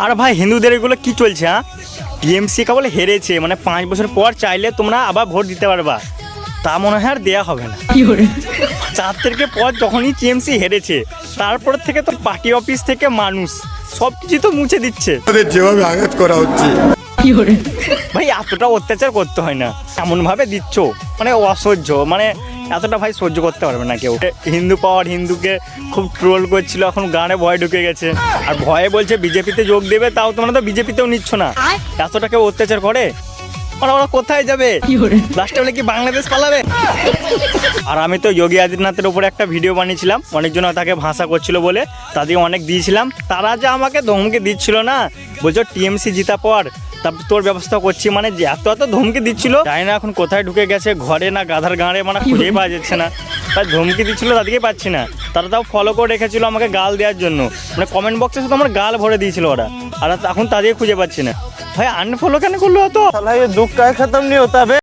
আর ভাই হিন্দুদের এগুলো কি চলছে? হ্যাঁ, টিএমসি কেবল হেরেছে, মানে 5 বছর পর চাইলে তোমরা আবার ভোট দিতে পারবা, তা মনে হয় আর দেওয়া হবে না। 4 তারিখের পর যখনই টিএমসি হেরেছে তারপর থেকে তো পার্টি অফিস থেকে মানুষ সব কিছু তো মুছে দিচ্ছে। যেভাবে আঘাত করা হচ্ছে ভাই এতটা অত্যাচার করতে হয় না, এমন ভাবে দিচ্ছ মানে অসহ্য, মানে এতটা ভাই সহ্য করতে পারবে না কেউ। হিন্দু পাওয়ার হিন্দুকে খুব ট্রোল করছিল, এখন গানে ভয় ঢুকে গেছে আর ভয়ে বলছে বিজেপিতে যোগ দেবে, তাও তোমরা তো বিজেপিতেও নিচ্ছ না। এতটা কেউ অত্যাচার করে? ওরা কোথায় যাবে? লাস্টে বলে কি বাংলাদেশ পালাবে? আর আমি তো যোগী আদিত্যনাথের উপরে একটা ভিডিও বানিয়েছিলাম, অনেকজন তাকে ভাষা করছিল বলে তাদের অনেক দিয়েছিলাম, তারা যে আমাকে ধমকি দিচ্ছিল না, বলছো টিএমসি জিতা পর তারপর তোর ব্যবস্থা করছি, মানে যে এত এত ধমকি দিচ্ছিল, জানি না এখন কোথায় ঢুকে গেছে, ঘরে না গাধার গাঁড়ে, মানে খুঁজেই পাওয়া যাচ্ছে না। তাই ধমকি দিচ্ছিল তাদেরকে পাচ্ছি না, তারা তাও ফলো করে রেখেছিল আমাকে গাল দেওয়ার জন্য, মানে কমেন্ট বক্সে শুধু আমার গাল ভরে দিয়েছিল ওরা, আর এখন তাদেরকে খুঁজে পাচ্ছি না। ভাই আনফলো কেন করলো? তো साला ये दुख का खत्म नहीं होता बे।